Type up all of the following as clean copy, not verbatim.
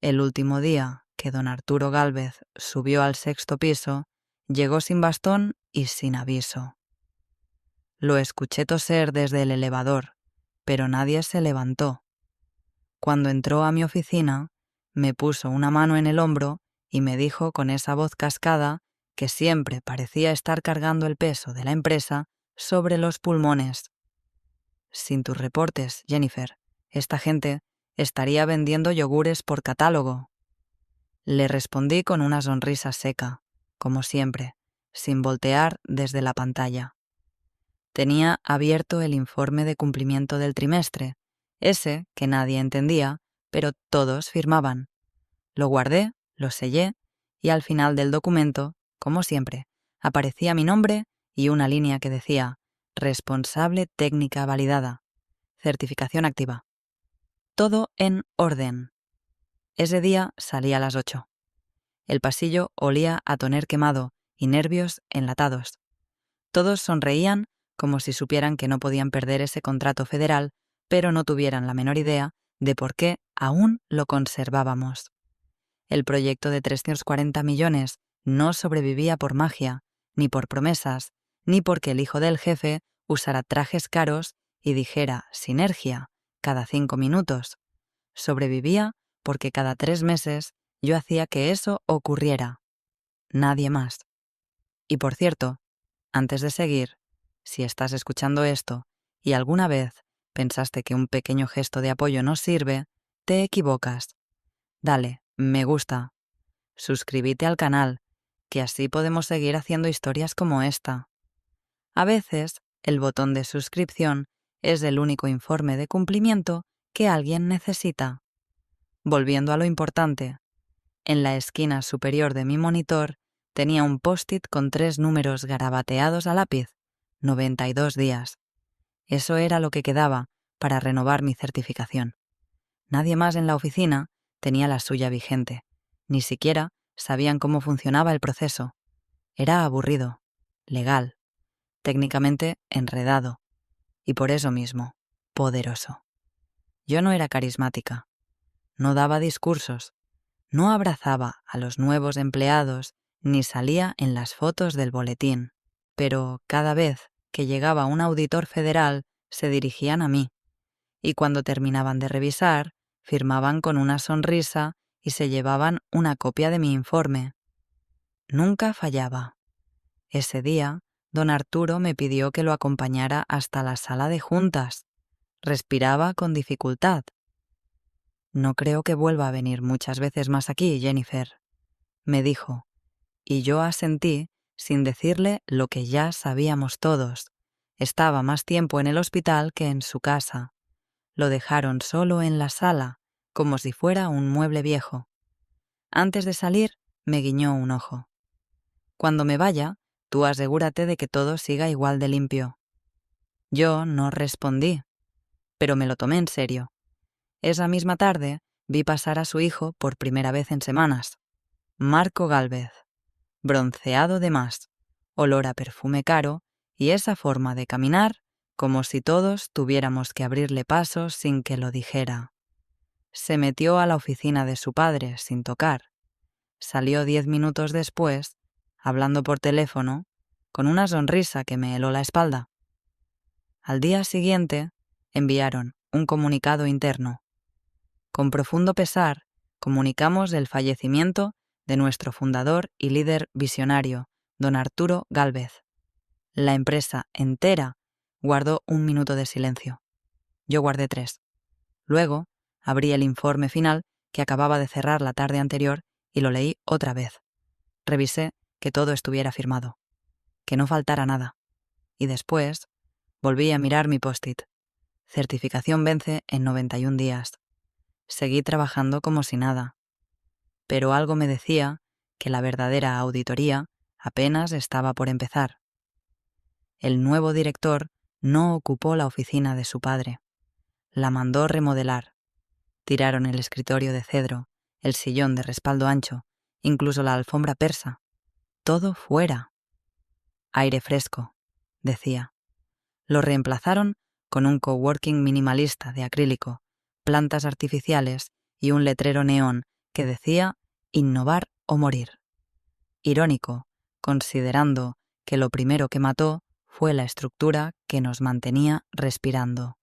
El último día que don Arturo Gálvez subió al 6º piso, llegó sin bastón y sin aviso. Lo escuché toser desde el elevador, pero nadie se levantó. Cuando entró a mi oficina, me puso una mano en el hombro y me dijo con esa voz cascada que siempre parecía estar cargando el peso de la empresa sobre los pulmones. Sin tus reportes, Jennifer, esta gente estaría vendiendo yogures por catálogo. Le respondí con una sonrisa seca, como siempre, sin voltear desde la pantalla. Tenía abierto el informe de cumplimiento del trimestre, ese que nadie entendía, pero todos firmaban. Lo guardé, lo sellé, y al final del documento, como siempre, aparecía mi nombre y una línea que decía «Responsable técnica validada. Certificación activa». Todo en orden. Ese día salí a las 8. El pasillo olía a toner quemado y nervios enlatados. Todos sonreían como si supieran que no podían perder ese contrato federal, pero no tuvieran la menor idea de por qué aún lo conservábamos. El proyecto de 340 millones no sobrevivía por magia, ni por promesas, ni porque el hijo del jefe usara trajes caros y dijera «sinergia» cada 5 minutos. Sobrevivía porque cada 3 meses yo hacía que eso ocurriera. Nadie más. Y por cierto, antes de seguir, si estás escuchando esto y alguna vez pensaste que un pequeño gesto de apoyo no sirve, te equivocas. Dale, me gusta. Suscríbete al canal, que así podemos seguir haciendo historias como esta. A veces, el botón de suscripción es el único informe de cumplimiento que alguien necesita. Volviendo a lo importante, en la esquina superior de mi monitor tenía un post-it con 3 números garabateados a lápiz, 92 días. Eso era lo que quedaba para renovar mi certificación. Nadie más en la oficina tenía la suya vigente. Ni siquiera sabían cómo funcionaba el proceso. Era aburrido, legal, técnicamente enredado y por eso mismo, poderoso. Yo no era carismática, no daba discursos, no abrazaba a los nuevos empleados ni salía en las fotos del boletín, pero cada vez que llegaba un auditor federal se dirigían a mí y cuando terminaban de revisar, firmaban con una sonrisa y se llevaban una copia de mi informe. Nunca fallaba. Ese día, don Arturo me pidió que lo acompañara hasta la sala de juntas. Respiraba con dificultad. «No creo que vuelva a venir muchas veces más aquí, Jennifer», me dijo, y yo asentí sin decirle lo que ya sabíamos todos. Estaba más tiempo en el hospital que en su casa. Lo dejaron solo en la sala, como si fuera un mueble viejo. Antes de salir, me guiñó un ojo. «Cuando me vaya, tú asegúrate de que todo siga igual de limpio». Yo no respondí, pero me lo tomé en serio. Esa misma tarde vi pasar a su hijo por primera vez en semanas. Marco Gálvez, bronceado de más, olor a perfume caro y esa forma de caminar como si todos tuviéramos que abrirle paso sin que lo dijera. Se metió a la oficina de su padre sin tocar. Salió 10 minutos después, hablando por teléfono, con una sonrisa que me heló la espalda. Al día siguiente, enviaron un comunicado interno. Con profundo pesar, comunicamos el fallecimiento de nuestro fundador y líder visionario, don Arturo Gálvez. La empresa entera guardó 1 minuto de silencio. Yo guardé 3. Luego, abrí el informe final que acababa de cerrar la tarde anterior y lo leí otra vez. Revisé que todo estuviera firmado, que no faltara nada. Y después, volví a mirar mi post-it. Certificación vence en 91 días. Seguí trabajando como si nada. Pero algo me decía que la verdadera auditoría apenas estaba por empezar. El nuevo director no ocupó la oficina de su padre. La mandó remodelar. Tiraron el escritorio de cedro, el sillón de respaldo ancho, incluso la alfombra persa. Todo fuera. Aire fresco, decía. Lo reemplazaron con un coworking minimalista de acrílico, plantas artificiales y un letrero neón que decía innovar o morir. Irónico, considerando que lo primero que mató fue la estructura que nos mantenía respirando.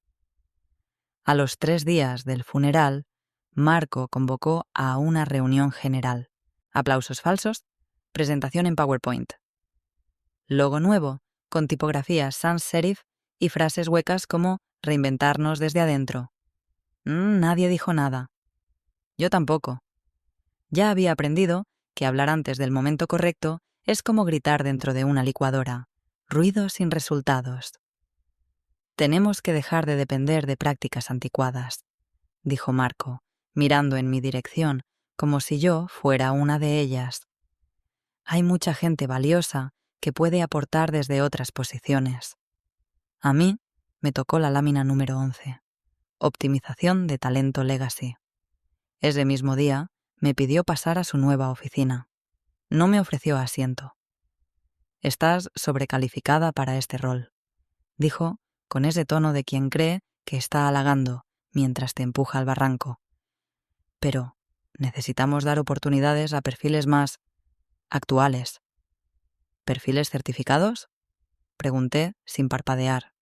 A los 3 días del funeral, Marco convocó a una reunión general. Aplausos falsos, presentación en PowerPoint. Logo nuevo, con tipografía sans serif y frases huecas como reinventarnos desde adentro. Nadie dijo nada. Yo tampoco. Ya había aprendido que hablar antes del momento correcto es como gritar dentro de una licuadora. Ruido sin resultados. Tenemos que dejar de depender de prácticas anticuadas, dijo Marco, mirando en mi dirección como si yo fuera una de ellas. Hay mucha gente valiosa que puede aportar desde otras posiciones. A mí me tocó la lámina número 11, optimización de talento legacy. Ese mismo día me pidió pasar a su nueva oficina. No me ofreció asiento. Estás sobrecalificada para este rol, dijo con ese tono de quien cree que está halagando mientras te empuja al barranco. Pero necesitamos dar oportunidades a perfiles más actuales. ¿Perfiles certificados? Pregunté sin parpadear.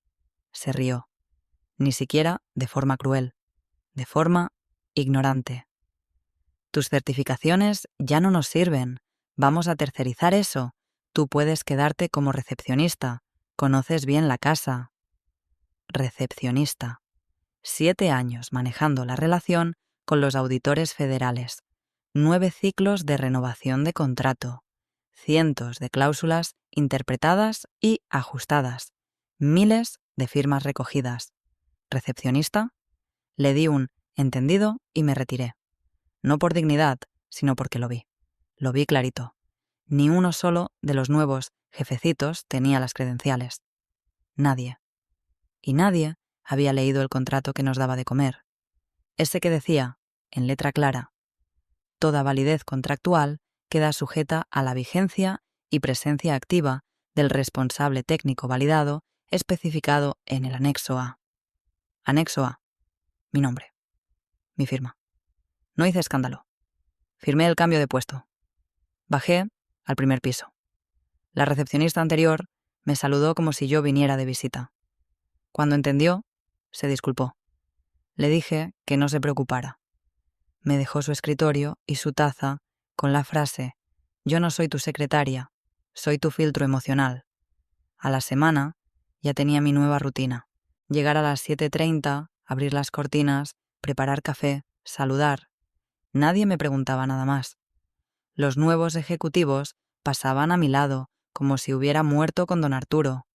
Se rió. Ni siquiera de forma cruel, de forma ignorante. Tus certificaciones ya no nos sirven. Vamos a tercerizar eso. Tú puedes quedarte como recepcionista. Conoces bien la casa. Recepcionista. 7 años manejando la relación con los auditores federales. 9 ciclos de renovación de contrato. Cientos de cláusulas interpretadas y ajustadas. Miles de firmas recogidas. ¿Recepcionista? Le di un entendido y me retiré. No por dignidad, sino porque lo vi. Lo vi clarito. Ni uno solo de los nuevos jefecitos tenía las credenciales. Nadie. Y nadie había leído el contrato que nos daba de comer. Ese que decía, en letra clara, toda validez contractual queda sujeta a la vigencia y presencia activa del responsable técnico validado especificado en el anexo A. Anexo A. Mi nombre. Mi firma. No hice escándalo. Firmé el cambio de puesto. Bajé al primer piso. La recepcionista anterior me saludó como si yo viniera de visita. Cuando entendió, se disculpó. Le dije que no se preocupara. Me dejó su escritorio y su taza con la frase: «Yo no soy tu secretaria, soy tu filtro emocional». A la semana ya tenía mi nueva rutina. Llegar a las 7:30, abrir las cortinas, preparar café, saludar. Nadie me preguntaba nada más. Los nuevos ejecutivos pasaban a mi lado como si hubiera muerto con don Arturo.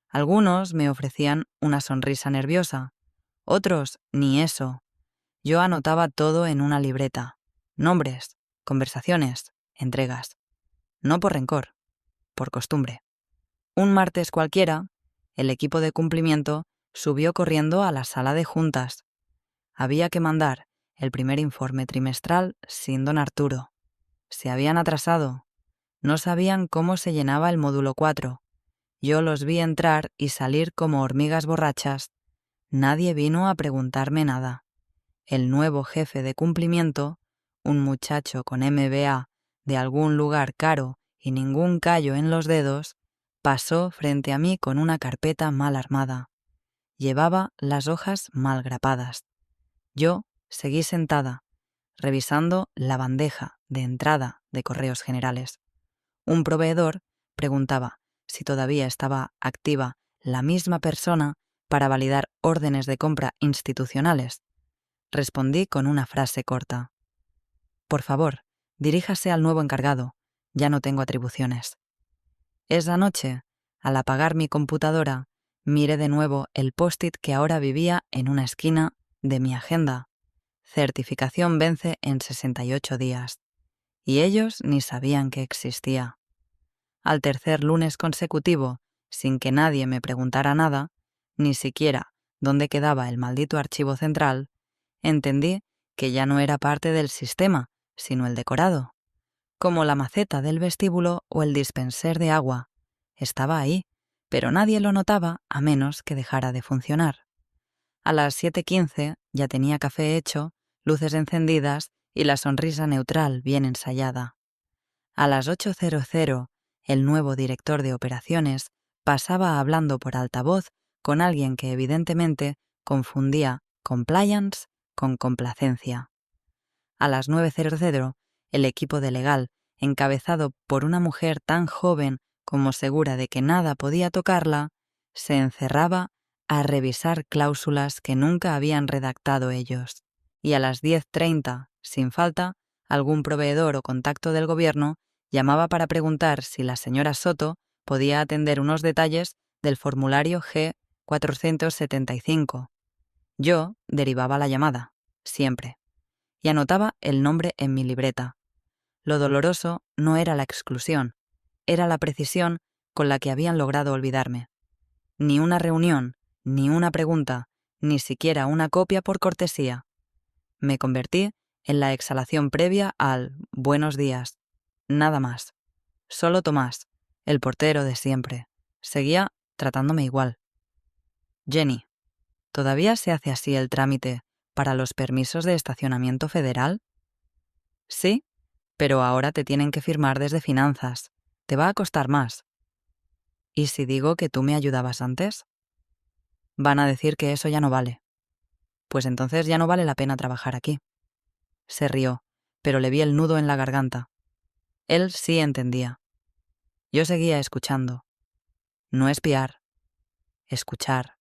Algunos me ofrecían una sonrisa nerviosa, otros ni eso. Yo anotaba todo en una libreta. Nombres, conversaciones, entregas. No por rencor, por costumbre. Un martes cualquiera, el equipo de cumplimiento subió corriendo a la sala de juntas. Había que mandar el primer informe trimestral sin don Arturo. Se habían atrasado. No sabían cómo se llenaba el módulo 4. Yo los vi entrar y salir como hormigas borrachas. Nadie vino a preguntarme nada. El nuevo jefe de cumplimiento, un muchacho con MBA de algún lugar caro y ningún callo en los dedos, pasó frente a mí con una carpeta mal armada. Llevaba las hojas mal grapadas. Yo seguí sentada, revisando la bandeja de entrada de correos generales. Un proveedor preguntaba si todavía estaba activa la misma persona para validar órdenes de compra institucionales. Respondí con una frase corta. Por favor, diríjase al nuevo encargado. Ya no tengo atribuciones. Esa noche, al apagar mi computadora, miré de nuevo el post-it que ahora vivía en una esquina de mi agenda. Certificación vence en 68 días. Y ellos ni sabían que existía. Al tercer lunes consecutivo, sin que nadie me preguntara nada, ni siquiera dónde quedaba el maldito archivo central, entendí que ya no era parte del sistema, sino el decorado. Como la maceta del vestíbulo o el dispenser de agua. Estaba ahí, pero nadie lo notaba a menos que dejara de funcionar. A las 7:15 ya tenía café hecho, luces encendidas y la sonrisa neutral bien ensayada. A las 8:00, el nuevo director de operaciones pasaba hablando por altavoz con alguien que evidentemente confundía compliance con complacencia. A las 9:00, el equipo de legal, encabezado por una mujer tan joven como segura de que nada podía tocarla, se encerraba a revisar cláusulas que nunca habían redactado ellos. Y a las 10:30, sin falta, algún proveedor o contacto del gobierno llamaba para preguntar si la señora Soto podía atender unos detalles del formulario G475. Yo derivaba la llamada, siempre, y anotaba el nombre en mi libreta. Lo doloroso no era la exclusión, era la precisión con la que habían logrado olvidarme. Ni una reunión, ni una pregunta, ni siquiera una copia por cortesía. Me convertí en la exhalación previa al buenos días. Nada más. Solo Tomás, el portero de siempre, seguía tratándome igual. Jenny, ¿todavía se hace así el trámite para los permisos de estacionamiento federal? Sí, pero ahora te tienen que firmar desde finanzas. Te va a costar más. ¿Y si digo que tú me ayudabas antes? Van a decir que eso ya no vale. Pues entonces ya no vale la pena trabajar aquí. Se rió, pero le vi el nudo en la garganta. Él sí entendía. Yo seguía escuchando. No espiar. Escuchar.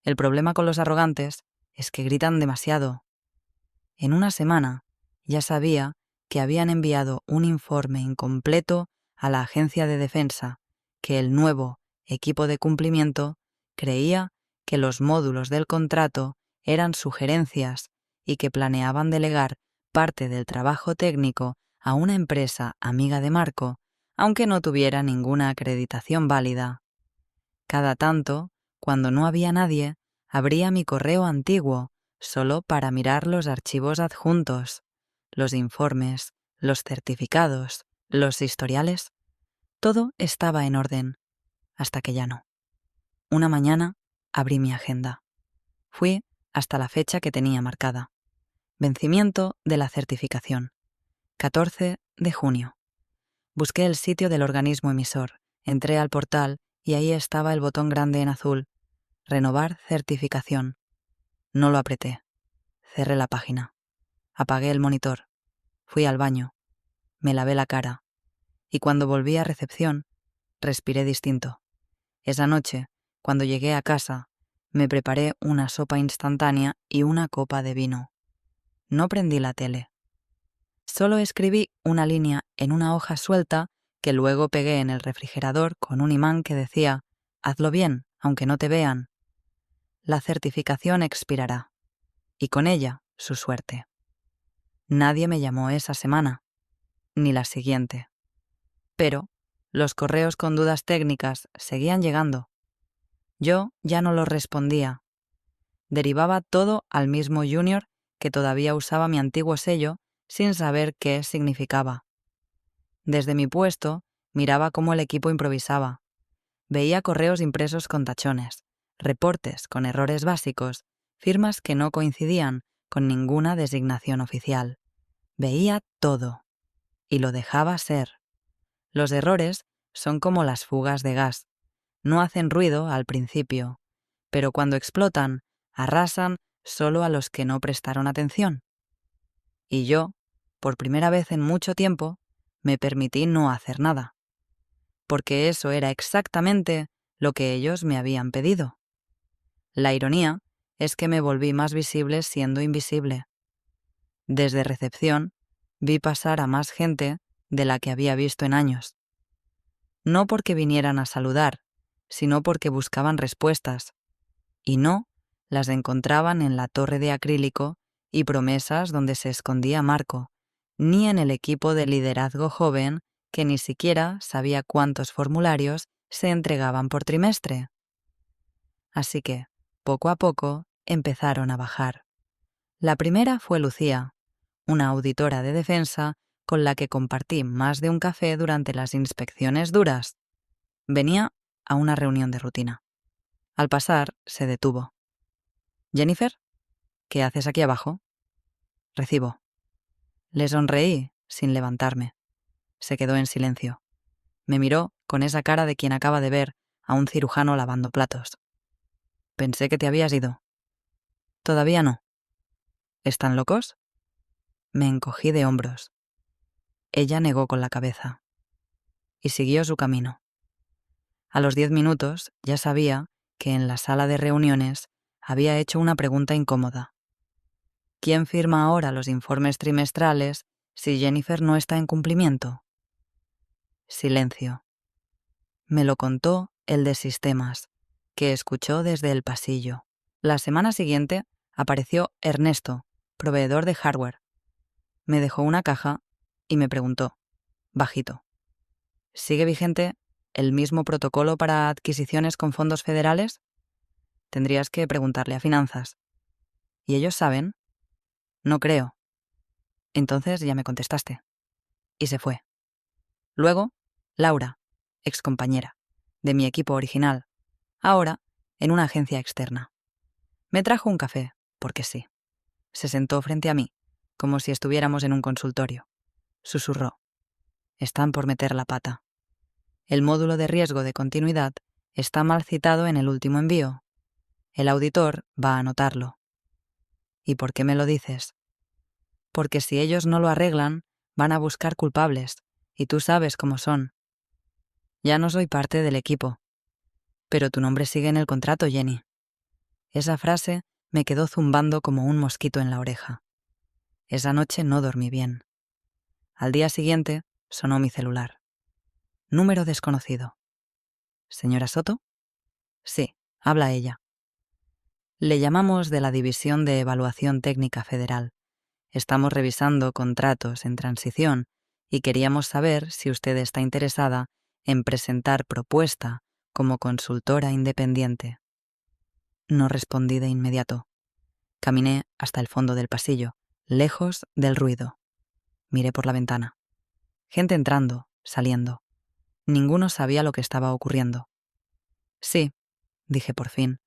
El problema con los arrogantes es que gritan demasiado. En una semana ya sabía que habían enviado un informe incompleto a la Agencia de Defensa, que el nuevo equipo de cumplimiento creía que los módulos del contrato eran sugerencias y que planeaban delegar parte del trabajo técnico a una empresa amiga de Marco, aunque no tuviera ninguna acreditación válida. Cada tanto, cuando no había nadie, abría mi correo antiguo, solo para mirar los archivos adjuntos, los informes, los certificados, los historiales. Todo estaba en orden, hasta que ya no. Una mañana abrí mi agenda. Fui hasta la fecha que tenía marcada. Vencimiento de la certificación. 14 de junio. Busqué el sitio del organismo emisor, entré al portal y ahí estaba el botón grande en azul. Renovar certificación. No lo apreté. Cerré la página. Apagué el monitor. Fui al baño. Me lavé la cara. Y cuando volví a recepción, respiré distinto. Esa noche, cuando llegué a casa, me preparé una sopa instantánea y una copa de vino. No prendí la tele. Solo escribí una línea en una hoja suelta que luego pegué en el refrigerador con un imán que decía: «Hazlo bien, aunque no te vean». La certificación expirará. Y con ella, su suerte. Nadie me llamó esa semana, ni la siguiente. Pero los correos con dudas técnicas seguían llegando. Yo ya no los respondía. Derivaba todo al mismo junior que todavía usaba mi antiguo sello sin saber qué significaba. Desde mi puesto miraba cómo el equipo improvisaba. Veía correos impresos con tachones, reportes con errores básicos, firmas que no coincidían con ninguna designación oficial. Veía todo. Y lo dejaba ser. Los errores son como las fugas de gas. No hacen ruido al principio, pero cuando explotan, arrasan solo a los que no prestaron atención. Y yo, por primera vez en mucho tiempo, me permití no hacer nada. Porque eso era exactamente lo que ellos me habían pedido. La ironía es que me volví más visible siendo invisible. Desde recepción, vi pasar a más gente de la que había visto en años. No porque vinieran a saludar, sino porque buscaban respuestas. Y no las encontraban en la torre de acrílico y promesas donde se escondía Marco, ni en el equipo de liderazgo joven que ni siquiera sabía cuántos formularios se entregaban por trimestre. Así que, poco a poco, empezaron a bajar. La primera fue Lucía, una auditora de defensa con la que compartí más de un café durante las inspecciones duras. Venía a una reunión de rutina. Al pasar, se detuvo. «Jennifer, ¿qué haces aquí abajo?» «Recibo». Le sonreí, sin levantarme. Se quedó en silencio. Me miró con esa cara de quien acaba de ver a un cirujano lavando platos. Pensé que te habías ido. Todavía no. ¿Están locos? Me encogí de hombros. Ella negó con la cabeza. Y siguió su camino. A los 10 minutos ya sabía que en la sala de reuniones había hecho una pregunta incómoda. ¿Quién firma ahora los informes trimestrales si Jennifer no está en cumplimiento? Silencio. Me lo contó el de sistemas, que escuchó desde el pasillo. La semana siguiente apareció Ernesto, proveedor de hardware. Me dejó una caja y me preguntó, bajito, ¿sigue vigente el mismo protocolo para adquisiciones con fondos federales? Tendrías que preguntarle a finanzas. ¿Y ellos saben? No creo. Entonces ya me contestaste. Y se fue. Luego, Laura, excompañera, de mi equipo original, ahora en una agencia externa. Me trajo un café, porque sí. Se sentó frente a mí, como si estuviéramos en un consultorio. Susurró. Están por meter la pata. El módulo de riesgo de continuidad está mal citado en el último envío. El auditor va a anotarlo. ¿Y por qué me lo dices? Porque si ellos no lo arreglan, van a buscar culpables, y tú sabes cómo son. Ya no soy parte del equipo. Pero tu nombre sigue en el contrato, Jenny. Esa frase me quedó zumbando como un mosquito en la oreja. Esa noche no dormí bien. Al día siguiente sonó mi celular. Número desconocido. ¿Señora Soto? Sí, habla ella. Le llamamos de la División de Evaluación Técnica Federal. Estamos revisando contratos en transición y queríamos saber si usted está interesada en presentar propuesta como consultora independiente. No respondí de inmediato. Caminé hasta el fondo del pasillo, lejos del ruido. Miré por la ventana. Gente entrando, saliendo. Ninguno sabía lo que estaba ocurriendo. Sí, dije por fin.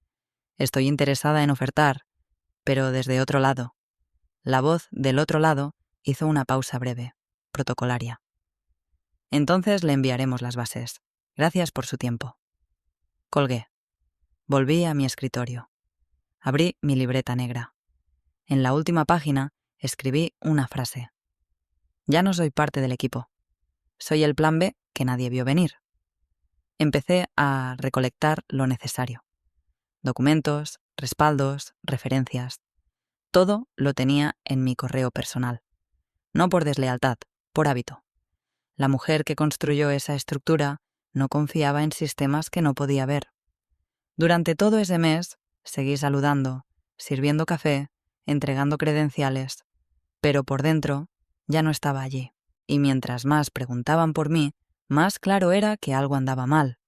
Estoy interesada en ofertar, pero desde otro lado. La voz del otro lado hizo una pausa breve, protocolaria. Entonces le enviaremos las bases. Gracias por su tiempo. Colgué. Volví a mi escritorio. Abrí mi libreta negra. En la última página escribí una frase. Ya no soy parte del equipo. Soy el plan B que nadie vio venir. Empecé a recolectar lo necesario. Documentos, respaldos, referencias. Todo lo tenía en mi correo personal. No por deslealtad, por hábito. La mujer que construyó esa estructura no confiaba en sistemas que no podía ver. Durante todo ese mes seguí saludando, sirviendo café, entregando credenciales, pero por dentro ya no estaba allí. Y mientras más preguntaban por mí, más claro era que algo andaba mal.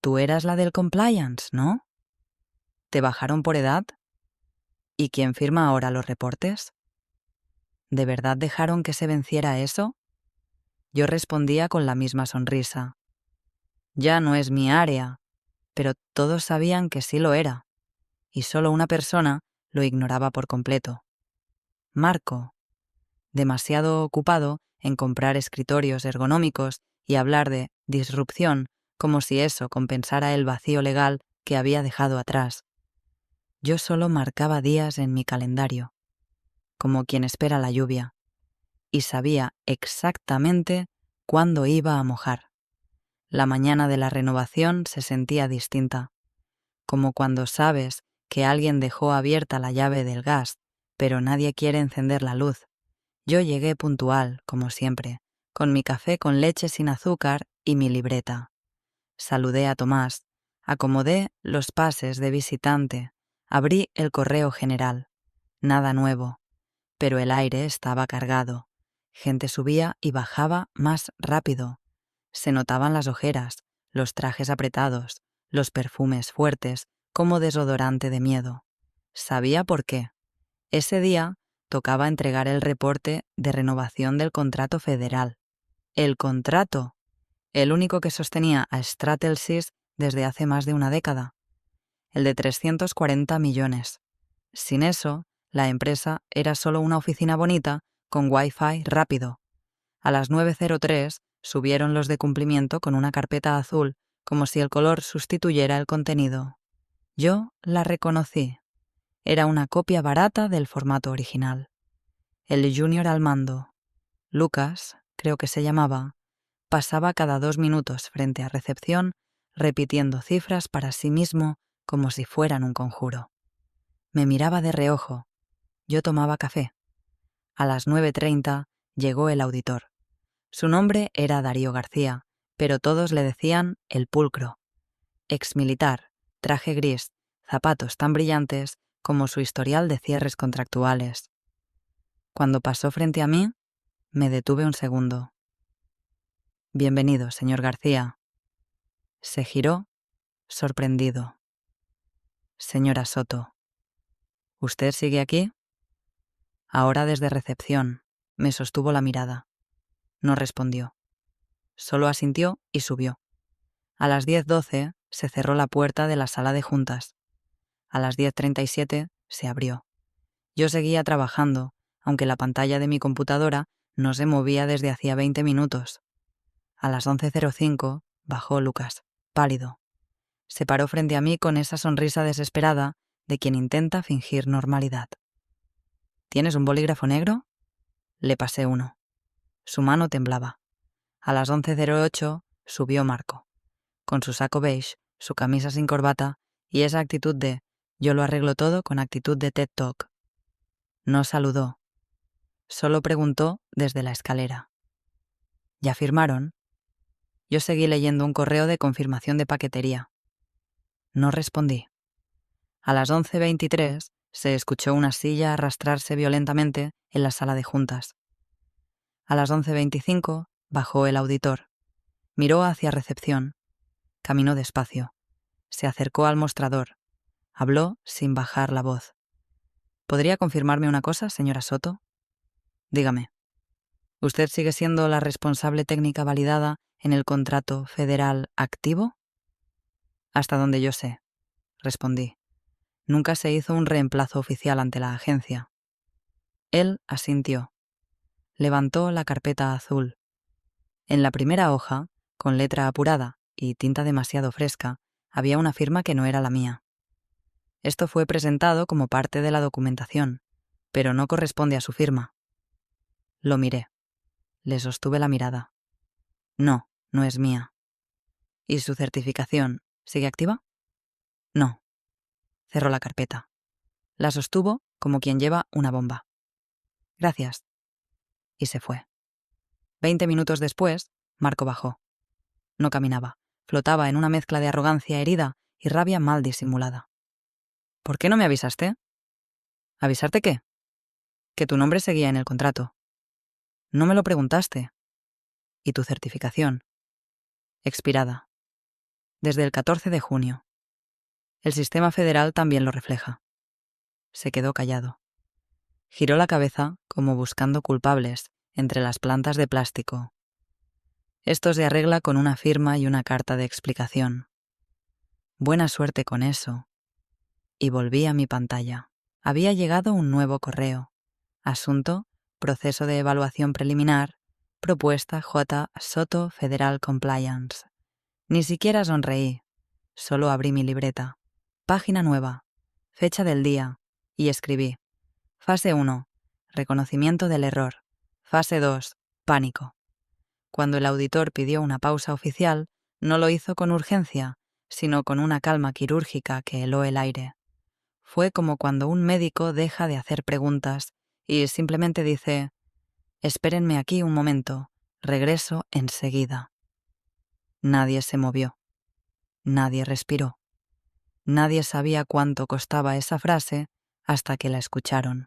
Tú eras la del compliance, ¿no? ¿Te bajaron por edad? ¿Y quién firma ahora los reportes? ¿De verdad dejaron que se venciera eso? Yo respondía con la misma sonrisa. Ya no es mi área, pero todos sabían que sí lo era, y solo una persona lo ignoraba por completo. Marco, demasiado ocupado en comprar escritorios ergonómicos y hablar de disrupción como si eso compensara el vacío legal que había dejado atrás. Yo solo marcaba días en mi calendario, como quien espera la lluvia, y sabía exactamente cuándo iba a mojar. La mañana de la renovación se sentía distinta, como cuando sabes que alguien dejó abierta la llave del gas, pero nadie quiere encender la luz. Yo llegué puntual, como siempre, con mi café con leche sin azúcar y mi libreta. Saludé a Tomás, acomodé los pases de visitante, abrí el correo general. Nada nuevo, pero el aire estaba cargado. Gente subía y bajaba más rápido. Se notaban las ojeras, los trajes apretados, los perfumes fuertes como desodorante de miedo. Sabía por qué. Ese día tocaba entregar el reporte de renovación del contrato federal. El contrato, el único que sostenía a Stratelsis desde hace más de una década. El de 340 millones. Sin eso, la empresa era solo una oficina bonita con Wi-Fi rápido. A las 9:03 subieron los de cumplimiento con una carpeta azul, como si el color sustituyera el contenido. Yo la reconocí. Era una copia barata del formato original. El junior al mando, Lucas, creo que se llamaba, pasaba cada 2 minutos frente a recepción repitiendo cifras para sí mismo como si fueran un conjuro. Me miraba de reojo. Yo tomaba café. A las 9:30 llegó el auditor. Su nombre era Darío García, pero todos le decían el Pulcro. Exmilitar, traje gris, zapatos tan brillantes como su historial de cierres contractuales. Cuando pasó frente a mí, me detuve un segundo. Bienvenido, señor García. Se giró, sorprendido. Señora Soto, ¿usted sigue aquí? Ahora desde recepción, me sostuvo la mirada. No respondió. Solo asintió y subió. A las 10:12 se cerró la puerta de la sala de juntas. A las 10:37 se abrió. Yo seguía trabajando, aunque la pantalla de mi computadora no se movía desde hacía 20 minutos. A las 11:05 bajó Lucas, pálido. Se paró frente a mí con esa sonrisa desesperada de quien intenta fingir normalidad. ¿Tienes un bolígrafo negro? Le pasé uno. Su mano temblaba. A las 11:08 subió Marco, con su saco beige, su camisa sin corbata y esa actitud de yo lo arreglo todo con actitud de TED Talk. No saludó. Solo preguntó desde la escalera. ¿Ya firmaron? Yo seguí leyendo un correo de confirmación de paquetería. No respondí. A las 11:23 se escuchó una silla arrastrarse violentamente en la sala de juntas. A las 11:25 bajó el auditor. Miró hacia recepción. Caminó despacio. Se acercó al mostrador. Habló sin bajar la voz. ¿Podría confirmarme una cosa, señora Soto? Dígame. ¿Usted sigue siendo la responsable técnica validada en el contrato federal activo? Hasta donde yo sé, respondí. Nunca se hizo un reemplazo oficial ante la agencia. Él asintió. Levantó la carpeta azul. En la primera hoja, con letra apurada y tinta demasiado fresca, había una firma que no era la mía. Esto fue presentado como parte de la documentación, pero no corresponde a su firma. Lo miré. Le sostuve la mirada. No, no es mía. ¿Y su certificación sigue activa? No. Cerró la carpeta. La sostuvo como quien lleva una bomba. Gracias. Y se fue. 20 minutos después, Marco bajó. No caminaba. Flotaba en una mezcla de arrogancia herida y rabia mal disimulada. ¿Por qué no me avisaste? ¿Avisarte qué? Que tu nombre seguía en el contrato. No me lo preguntaste. ¿Y tu certificación? Expirada. Desde el 14 de junio. El sistema federal también lo refleja. Se quedó callado. Giró la cabeza como buscando culpables entre las plantas de plástico. Esto se arregla con una firma y una carta de explicación. Buena suerte con eso. Y volví a mi pantalla. Había llegado un nuevo correo. Asunto, proceso de evaluación preliminar, propuesta J. Soto Federal Compliance. Ni siquiera sonreí. Solo abrí mi libreta. Página nueva. Fecha del día. Y escribí. Fase 1. Reconocimiento del error. Fase 2. Pánico. Cuando el auditor pidió una pausa oficial, no lo hizo con urgencia, sino con una calma quirúrgica que heló el aire. Fue como cuando un médico deja de hacer preguntas y simplemente dice: «Espérenme aquí un momento, regreso enseguida». Nadie se movió. Nadie respiró. Nadie sabía cuánto costaba esa frase hasta que la escucharon.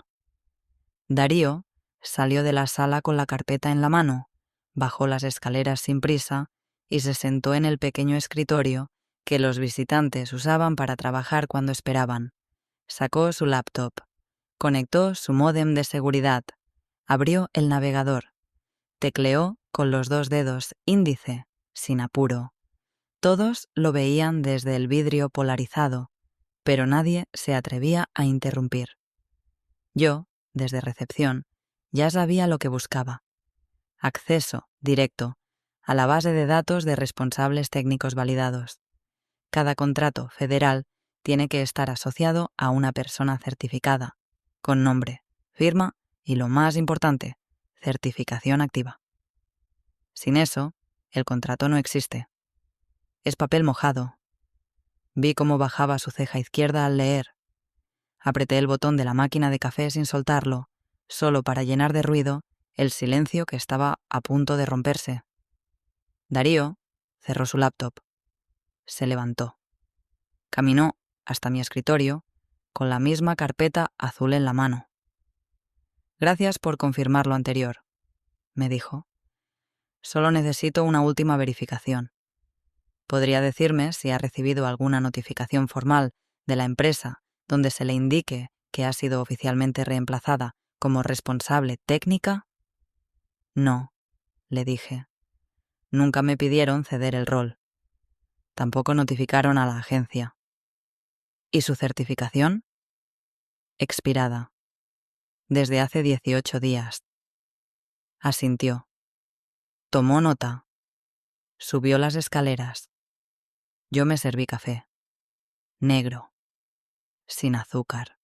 Darío salió de la sala con la carpeta en la mano, bajó las escaleras sin prisa y se sentó en el pequeño escritorio que los visitantes usaban para trabajar cuando esperaban. Sacó su laptop, conectó su módem de seguridad, abrió el navegador, tecleó con los 2 dedos índice, sin apuro. Todos lo veían desde el vidrio polarizado, pero nadie se atrevía a interrumpir. Yo, desde recepción, Ya sabía lo que buscaba. Acceso directo a la base de datos de responsables técnicos validados. Cada contrato federal tiene que estar asociado a una persona certificada, con nombre, firma y, lo más importante, certificación activa. Sin eso, el contrato no existe. Es papel mojado. Vi cómo bajaba su ceja izquierda al leer. Apreté el botón de la máquina de café sin soltarlo, solo para llenar de ruido el silencio que estaba a punto de romperse. Darío cerró su laptop. Se levantó. Caminó hasta mi escritorio con la misma carpeta azul en la mano. «Gracias por confirmar lo anterior», me dijo. «Solo necesito una última verificación. ¿Podría decirme si ha recibido alguna notificación formal de la empresa donde se le indique que ha sido oficialmente reemplazada como responsable técnica?» «No», le dije. «Nunca me pidieron ceder el rol. Tampoco notificaron a la agencia». «¿Y su certificación?» «Expirada. Desde hace 18 días». Asintió. Tomó nota. Subió las escaleras. Yo me serví café. Negro. Sin azúcar.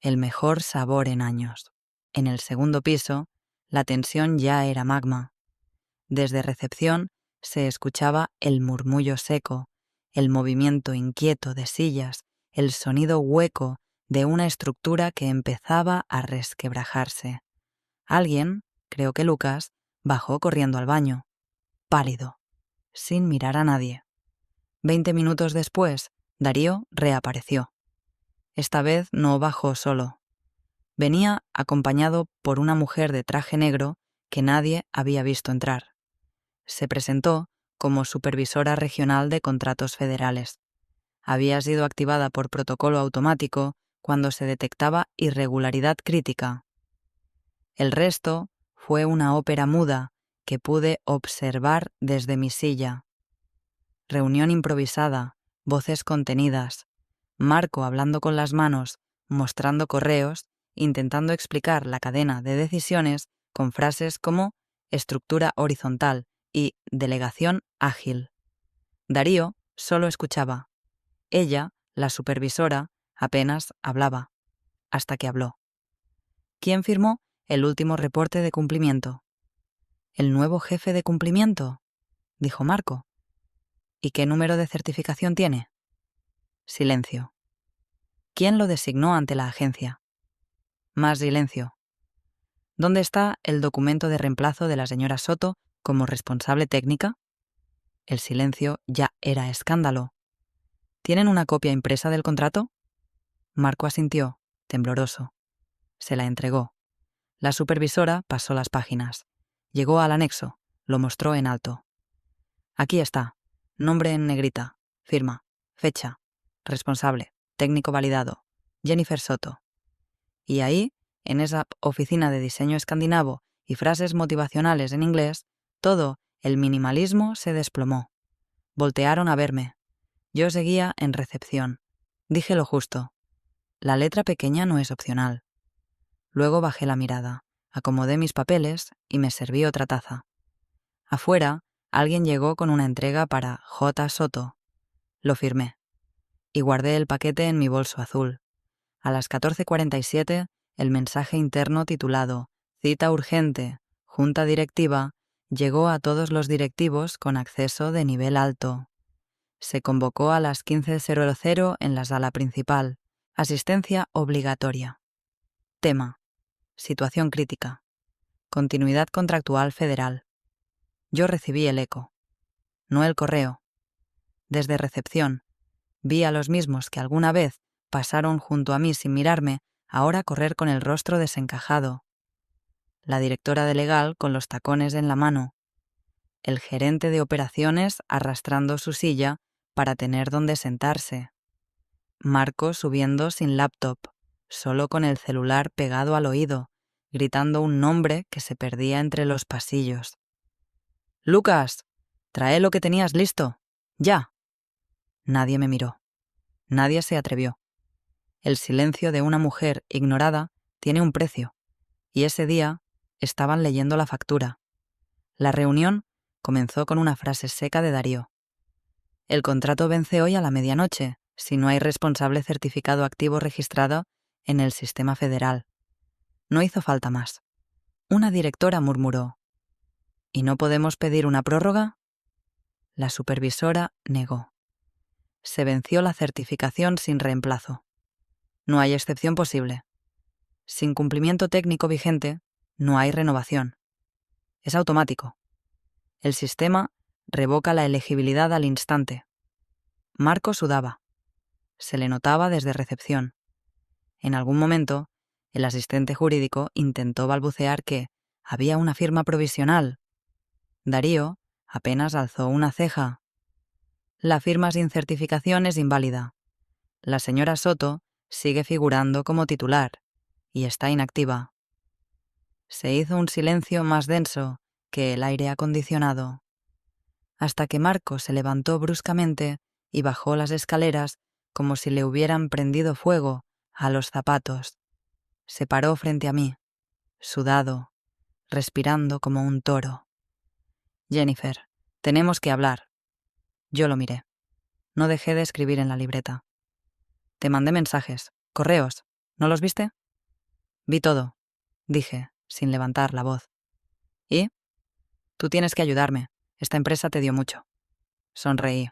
El mejor sabor en años. En el segundo piso, la tensión ya era magma. Desde recepción se escuchaba el murmullo seco, el movimiento inquieto de sillas, el sonido hueco de una estructura que empezaba a resquebrajarse. Alguien, creo que Lucas, bajó corriendo al baño, pálido, sin mirar a nadie. 20 minutos después, Darío reapareció. Esta vez no bajó solo. Venía acompañado por una mujer de traje negro que nadie había visto entrar. Se presentó como supervisora regional de contratos federales. Había sido activada por protocolo automático cuando se detectaba irregularidad crítica. El resto fue una ópera muda que pude observar desde mi silla. Reunión improvisada, voces contenidas, Marco hablando con las manos, mostrando correos, intentando explicar la cadena de decisiones con frases como estructura horizontal y delegación ágil. Darío solo escuchaba. Ella, la supervisora, apenas hablaba, hasta que habló. ¿Quién firmó el último reporte de cumplimiento? ¿El nuevo jefe de cumplimiento?, dijo Marco. ¿Y qué número de certificación tiene? Silencio. ¿Quién lo designó ante la agencia? Más silencio. ¿Dónde está el documento de reemplazo de la señora Soto como responsable técnica? El silencio ya era escándalo. ¿Tienen una copia impresa del contrato? Marco asintió, tembloroso. Se la entregó. La supervisora pasó las páginas. Llegó al anexo, lo mostró en alto. Aquí está. Nombre en negrita. Firma. Fecha. Responsable. Técnico validado. Jennifer Soto. Y ahí, en esa oficina de diseño escandinavo y frases motivacionales en inglés, todo el minimalismo se desplomó. Voltearon a verme. Yo seguía en recepción. Dije lo justo. La letra pequeña no es opcional. Luego bajé la mirada, acomodé mis papeles y me serví otra taza. Afuera, alguien llegó con una entrega para J. Soto. Lo firmé. Y guardé el paquete en mi bolso azul. A las 14:47, el mensaje interno titulado «Cita urgente, Junta Directiva» llegó a todos los directivos con acceso de nivel alto. Se convocó a las 15:00 en la sala principal. Asistencia obligatoria. Tema: situación crítica. Continuidad contractual federal. Yo recibí el eco, no el correo. Desde recepción, vi a los mismos que alguna vez pasaron junto a mí sin mirarme, ahora correr con el rostro desencajado. La directora de legal con los tacones en la mano. El gerente de operaciones arrastrando su silla para tener donde sentarse. Marco subiendo sin laptop, solo con el celular pegado al oído, gritando un nombre que se perdía entre los pasillos. «Lucas, trae lo que tenías listo. ¡Ya!». Nadie me miró. Nadie se atrevió. El silencio de una mujer ignorada tiene un precio, y ese día estaban leyendo la factura. La reunión comenzó con una frase seca de Darío. El contrato vence hoy a la medianoche, si no hay responsable certificado activo registrado en el sistema federal. No hizo falta más. Una directora murmuró: ¿y no podemos pedir una prórroga? La supervisora negó. Se venció la certificación sin reemplazo. No hay excepción posible. Sin cumplimiento técnico vigente, no hay renovación. Es automático. El sistema revoca la elegibilidad al instante. Marco sudaba. Se le notaba desde recepción. En algún momento, el asistente jurídico intentó balbucear que había una firma provisional. Darío apenas alzó una ceja. La firma sin certificación es inválida. La señora Soto sigue figurando como titular y está inactiva. Se hizo un silencio más denso que el aire acondicionado, hasta que Marco se levantó bruscamente y bajó las escaleras como si le hubieran prendido fuego a los zapatos. Se paró frente a mí, sudado, respirando como un toro. «Jennifer, tenemos que hablar». Yo lo miré. No dejé de escribir en la libreta. «Te mandé mensajes, correos. ¿No los viste?» «Vi todo», dije, sin levantar la voz. «¿Y? Tú tienes que ayudarme. Esta empresa te dio mucho». Sonreí.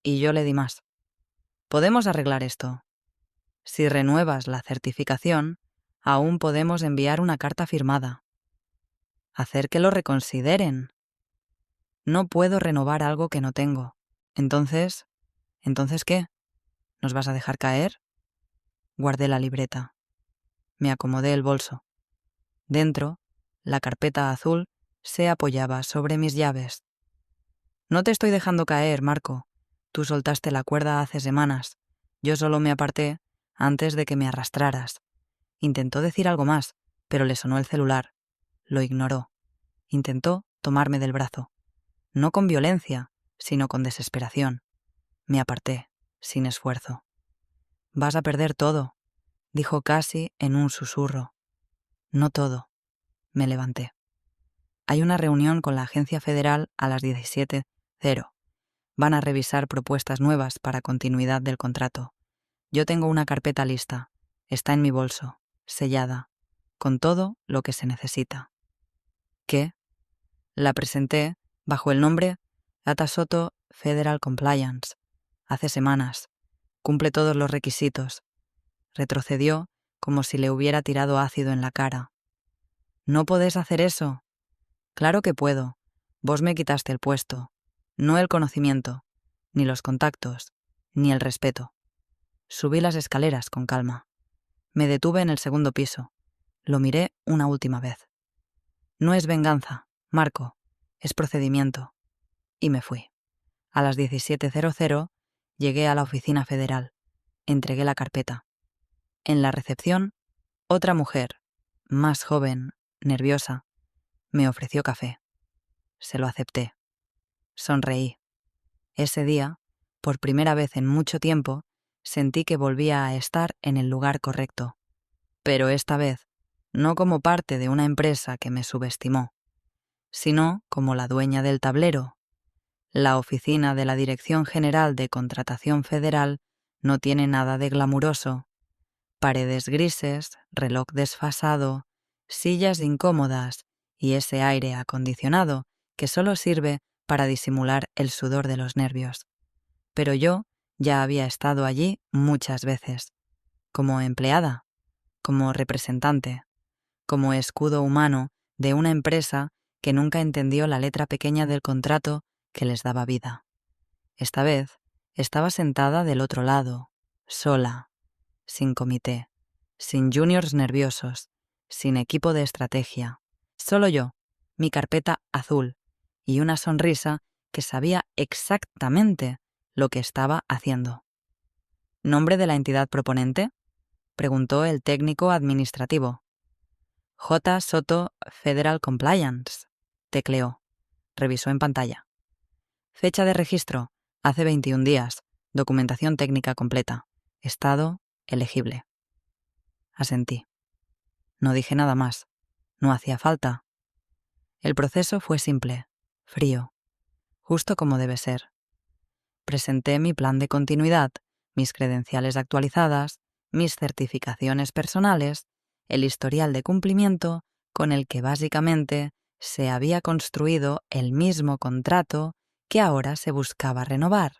Y yo le di más. «Podemos arreglar esto. Si renuevas la certificación, aún podemos enviar una carta firmada. Hacer que lo reconsideren. No puedo renovar algo que no tengo. Entonces ¿qué? ¿Nos vas a dejar caer?» Guardé la libreta. Me acomodé el bolso. Dentro, la carpeta azul se apoyaba sobre mis llaves. «No te estoy dejando caer, Marco. Tú soltaste la cuerda hace semanas. Yo solo me aparté antes de que me arrastraras». Intentó decir algo más, pero le sonó el celular. Lo ignoró. Intentó tomarme del brazo. No con violencia, sino con desesperación. Me aparté, sin esfuerzo. «Vas a perder todo», dijo casi en un susurro. «No todo». Me levanté. «Hay una reunión con la agencia federal a las 17:00. Van a revisar propuestas nuevas para continuidad del contrato. Yo tengo una carpeta lista. Está en mi bolso, sellada, con todo lo que se necesita». «¿Qué?» La presenté bajo el nombre Gata Soto Federal Compliance. Hace semanas. Cumple todos los requisitos. Retrocedió como si le hubiera tirado ácido en la cara. «No podés hacer eso». «Claro que puedo. Vos me quitaste el puesto. No el conocimiento, ni los contactos, ni el respeto». Subí las escaleras con calma. Me detuve en el segundo piso. Lo miré una última vez. «No es venganza, Marco. Es procedimiento». Y me fui. A las 17:00 llegué a la oficina federal. Entregué la carpeta. En la recepción, otra mujer, más joven, nerviosa, me ofreció café. Se lo acepté. Sonreí. Ese día, por primera vez en mucho tiempo, sentí que volvía a estar en el lugar correcto. Pero esta vez, no como parte de una empresa que me subestimó, sino como la dueña del tablero. La oficina de la Dirección General de Contratación Federal no tiene nada de glamuroso. Paredes grises, reloj desfasado, sillas incómodas y ese aire acondicionado que solo sirve para disimular el sudor de los nervios. Pero yo ya había estado allí muchas veces, como empleada, como representante, como escudo humano de una empresa que nunca entendió la letra pequeña del contrato que les daba vida. Esta vez estaba sentada del otro lado, sola, sin comité, sin juniors nerviosos, sin equipo de estrategia. Solo yo, mi carpeta azul y una sonrisa que sabía exactamente lo que estaba haciendo. ¿Nombre de la entidad proponente?, preguntó el técnico administrativo. J. Soto Federal Compliance, tecleó. Revisó en pantalla. Fecha de registro, hace 21 días. Documentación técnica completa. Estado, elegible. Asentí. No dije nada más. No hacía falta. El proceso fue simple, frío, justo como debe ser. Presenté mi plan de continuidad, mis credenciales actualizadas, mis certificaciones personales, el historial de cumplimiento con el que básicamente se había construido el mismo contrato que ahora se buscaba renovar.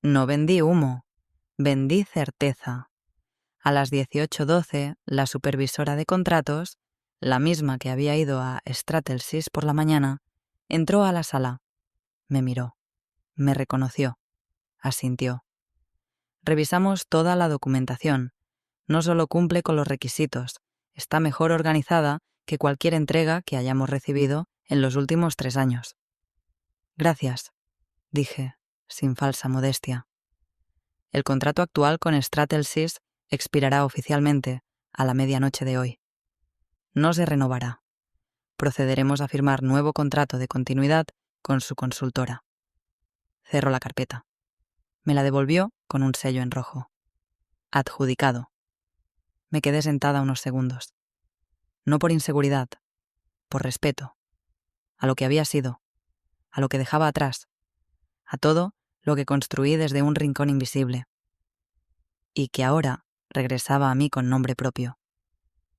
No vendí humo, vendí certeza. A las 18:12, la supervisora de contratos, la misma que había ido a Stratelsis por la mañana, entró a la sala. Me miró, me reconoció, asintió. Revisamos toda la documentación. No solo cumple con los requisitos, está mejor organizada que cualquier entrega que hayamos recibido en los últimos 3 años. Gracias, dije, sin falsa modestia. El contrato actual con Stratelsis expirará oficialmente a la medianoche de hoy. No se renovará. Procederemos a firmar nuevo contrato de continuidad con su consultora. Cerró la carpeta. Me la devolvió con un sello en rojo. Adjudicado. Me quedé sentada unos segundos. No por inseguridad, por respeto. A lo que había sido, a lo que dejaba atrás, a todo lo que construí desde un rincón invisible. Y que ahora regresaba a mí con nombre propio.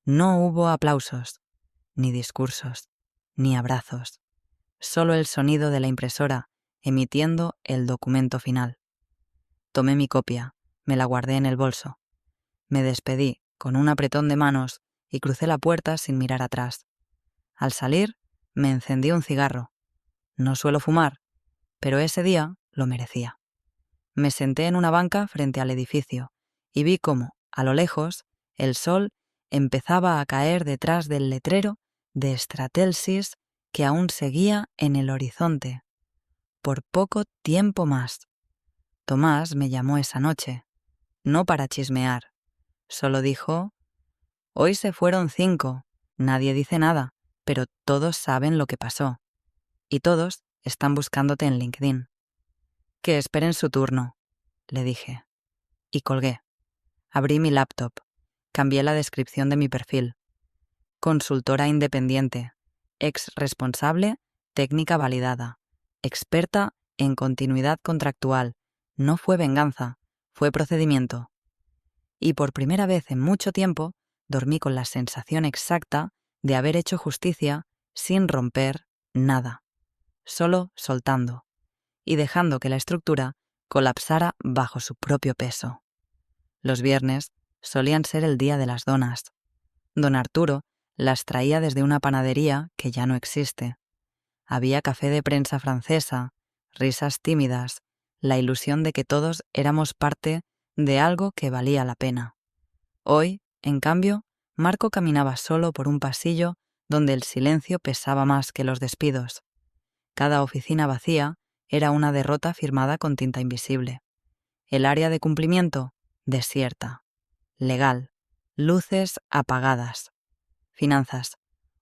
No hubo aplausos, ni discursos, ni abrazos. Solo el sonido de la impresora emitiendo el documento final. Tomé mi copia, me la guardé en el bolso. Me despedí con un apretón de manos y crucé la puerta sin mirar atrás. Al salir, me encendí un cigarro. No suelo fumar, pero ese día lo merecía. Me senté en una banca frente al edificio y vi cómo, a lo lejos, el sol empezaba a caer detrás del letrero de Stratelsis que aún seguía en el horizonte. Por poco tiempo más. Tomás me llamó esa noche, no para chismear. Solo dijo: «Hoy se fueron 5, nadie dice nada, pero todos saben lo que pasó. Y todos están buscándote en LinkedIn». «Que esperen su turno», le dije. Y colgué. Abrí mi laptop. Cambié la descripción de mi perfil. Consultora independiente. Ex responsable, técnica validada. Experta en continuidad contractual. No fue venganza, fue procedimiento. Y por primera vez en mucho tiempo, dormí con la sensación exacta de haber hecho justicia sin romper nada, solo soltando y dejando que la estructura colapsara bajo su propio peso. Los viernes solían ser el día de las donas. Don Arturo las traía desde una panadería que ya no existe. Había café de prensa francesa, risas tímidas, la ilusión de que todos éramos parte de algo que valía la pena. Hoy, en cambio, Marco caminaba solo por un pasillo donde el silencio pesaba más que los despidos. Cada oficina vacía era una derrota firmada con tinta invisible. El área de cumplimiento, desierta. Legal. Luces apagadas. Finanzas.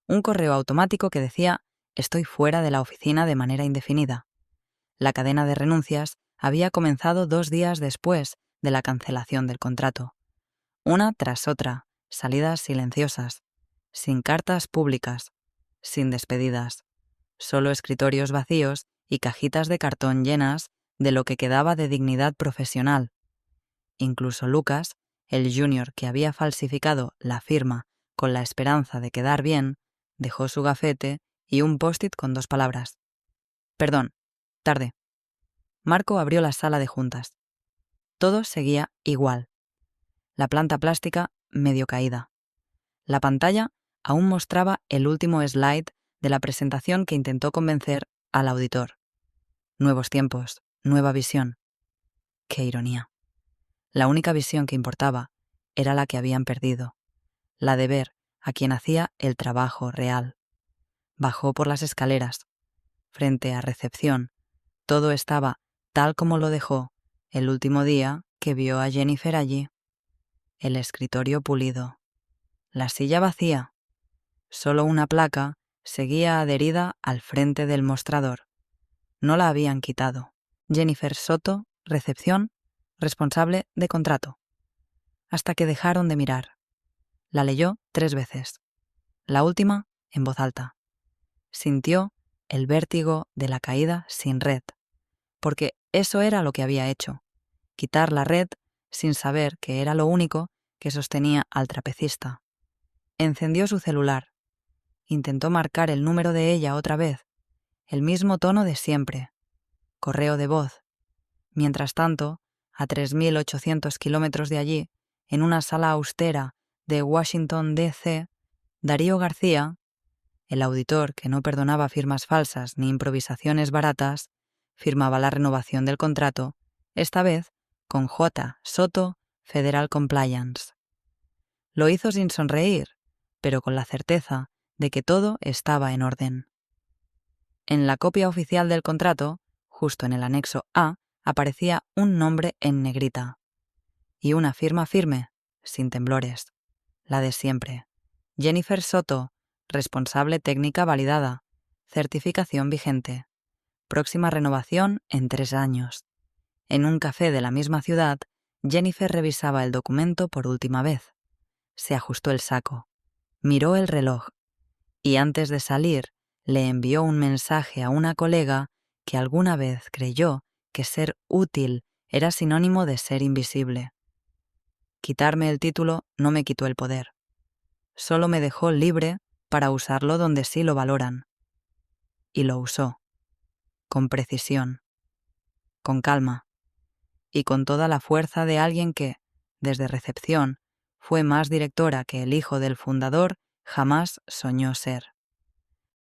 Un correo automático que decía: «Estoy fuera de la oficina de manera indefinida». La cadena de renuncias había comenzado 2 días después de la cancelación del contrato. Una tras otra, salidas silenciosas, sin cartas públicas, sin despedidas, solo escritorios vacíos y cajitas de cartón llenas de lo que quedaba de dignidad profesional. Incluso Lucas, el junior que había falsificado la firma con la esperanza de quedar bien, dejó su gafete y un post-it con 2 palabras. «Perdón, tarde». Marco abrió la sala de juntas. Todo seguía igual. La planta plástica medio caída. La pantalla aún mostraba el último slide de la presentación que intentó convencer al auditor. Nuevos tiempos, nueva visión. Qué ironía. La única visión que importaba era la que habían perdido, la de ver a quien hacía el trabajo real. Bajó por las escaleras. Frente a recepción, todo estaba tal como lo dejó el último día que vio a Jennifer allí. El escritorio pulido. La silla vacía. Solo una placa seguía adherida al frente del mostrador. No la habían quitado. Jennifer Soto, recepción, responsable de contrato. Hasta que dejaron de mirar. La leyó 3 veces, la última en voz alta. Sintió el vértigo de la caída sin red, porque eso era lo que había hecho, quitar la red sin saber que era lo único que sostenía al trapecista. Encendió su celular, intentó marcar el número de ella otra vez, el mismo tono de siempre, correo de voz. Mientras tanto, a 3.800 kilómetros de allí, en una sala austera de Washington, D.C., Darío García, el auditor que no perdonaba firmas falsas ni improvisaciones baratas, firmaba la renovación del contrato, esta vez con J. Soto Federal Compliance. Lo hizo sin sonreír, pero con la certeza de que todo estaba en orden. En la copia oficial del contrato, justo en el anexo A, aparecía un nombre en negrita y una firma firme, sin temblores, la de siempre. Jennifer Soto, responsable técnica validada, certificación vigente, próxima renovación en 3 años. En un café de la misma ciudad, Jennifer revisaba el documento por última vez. Se ajustó el saco, miró el reloj y antes de salir le envió un mensaje a una colega que alguna vez creyó que ser útil era sinónimo de ser invisible. Quitarme el título no me quitó el poder. Solo me dejó libre para usarlo donde sí lo valoran. Y lo usó, con precisión, con calma, y con toda la fuerza de alguien que, desde recepción, fue más directora que el hijo del fundador jamás soñó ser.